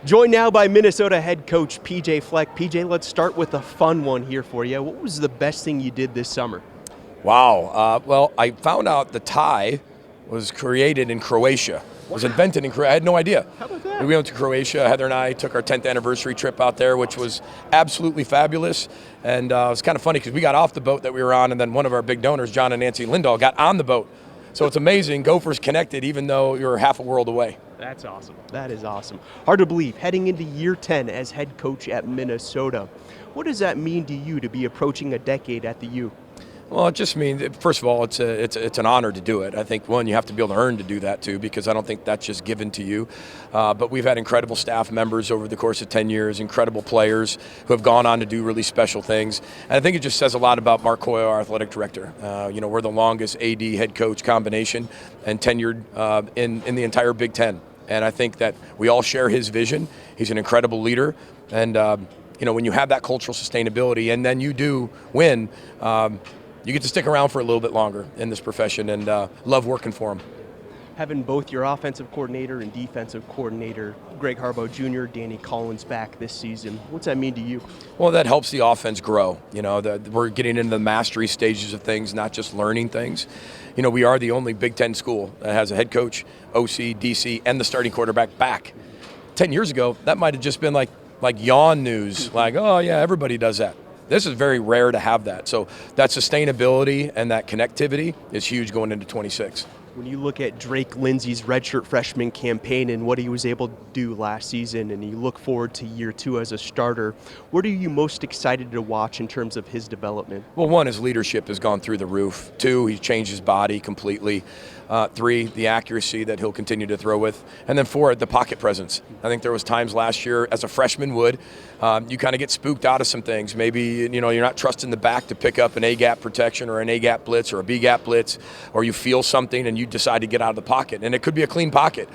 Joined now by Minnesota head coach PJ Fleck. PJ, let's start with a fun one here for you. What was the best thing you did this summer? Wow. Well, I found out the tie was created in Croatia. It was invented in Croatia. I had no idea. How about that? We went to Croatia. Heather and I took our 10th anniversary trip out there, which was absolutely fabulous. And it was kind of funny because we got off the boat that we were on, and then one of our big donors, John and Nancy Lindahl, got on the boat. So it's amazing. Gophers connected even though you're half a world away. That's awesome. That is awesome. Hard to believe, heading into year 10 as head coach at Minnesota. What does that mean to you to be approaching a decade at the U? Well, it just means, first of all, it's an honor to do it. I think, one, you have to be able to earn to do that, too, because I don't think that's just given to you. But we've had incredible staff members over the course of 10 years, incredible players who have gone on to do really special things. And I think it just says a lot about Mark Coyle, our athletic director. We're the longest AD head coach combination and tenured in the entire Big Ten. And I think that we all share his vision. He's an incredible leader. And, when you have that cultural sustainability and then you do win, you get to stick around for a little bit longer in this profession, and love working for him. Having both your offensive coordinator and defensive coordinator, Greg Harbaugh Jr., Danny Collins, back this season, what's that mean to you? Well, that helps the offense grow. We're getting into the mastery stages of things, not just learning things. We are the only Big Ten school that has a head coach, OC, DC, and the starting quarterback back. 10 years ago, that might have just been like yawn news, like, oh yeah, everybody does that. This is very rare to have that. So that sustainability and that connectivity is huge going into 26. When you look at Drake Lindsey's redshirt freshman campaign and what he was able to do last season, and you look forward to year 2 as a starter, what are you most excited to watch in terms of his development? Well, 1, his leadership has gone through the roof. 2, he's changed his body completely. 3, the accuracy that he'll continue to throw with. And then 4, the pocket presence. I think there was times last year, as a freshman would, you kind of get spooked out of some things. Maybe, you're not trusting the back to pick up an A-gap protection or an A-gap blitz or a B-gap blitz, or you feel something and you decide to get out of the pocket. And it could be a clean pocket.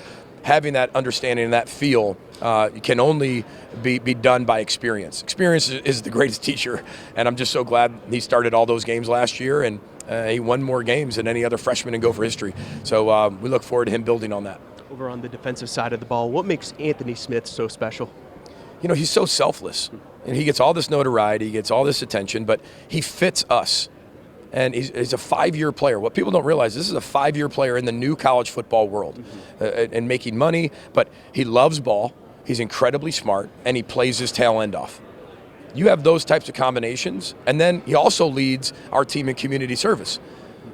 Having that understanding and that feel can only be done by experience. Experience is the greatest teacher, and I'm just so glad he started all those games last year, and he won more games than any other freshman in Gopher history. So we look forward to him building on that. Over on the defensive side of the ball, what makes Anthony Smith so special? He's so selfless, and he gets all this notoriety, he gets all this attention, but he fits us. And he's a 5-year player. What people don't realize, this is a 5-year player in the new college football world and making money, but he loves ball, he's incredibly smart, and he plays his tail end off. You have those types of combinations, and then he also leads our team in community service.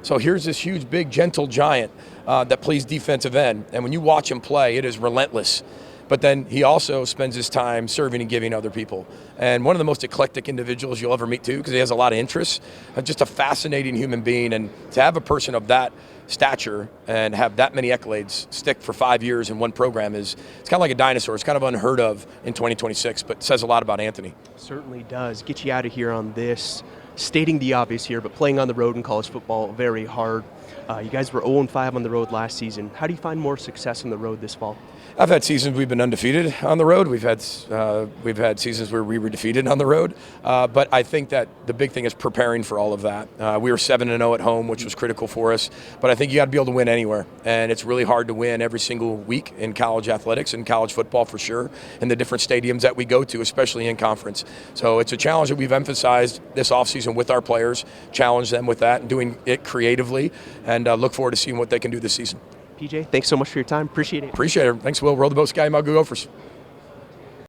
So here's this huge, big, gentle giant that plays defensive end, and when you watch him play, it is relentless. But then he also spends his time serving and giving other people. And one of the most eclectic individuals you'll ever meet, too, because he has a lot of interests. Just a fascinating human being. And to have a person of that stature and have that many accolades stick for 5 years in one program it's kind of like a dinosaur. It's kind of unheard of in 2026, but says a lot about Anthony. Certainly does. Get you out of here on this. Stating the obvious here, but playing on the road in college football, very hard. You guys were 0-5 on the road last season. How do you find more success on the road this fall? I've had seasons we've been undefeated on the road. We've had seasons where we were defeated on the road. But I think that the big thing is preparing for all of that. We were 7-0 at home, which was critical for us. But I think you got to be able to win anywhere. And it's really hard to win every single week in college athletics and college football for sure, in the different stadiums that we go to, especially in conference. So it's a challenge that we've emphasized this offseason with our players, challenge them with that and doing it creatively, and look forward to seeing what they can do this season. PJ, thanks so much for your time. Appreciate it. Appreciate it. Thanks, Will. Roll the boat, Sky, Go Gophers.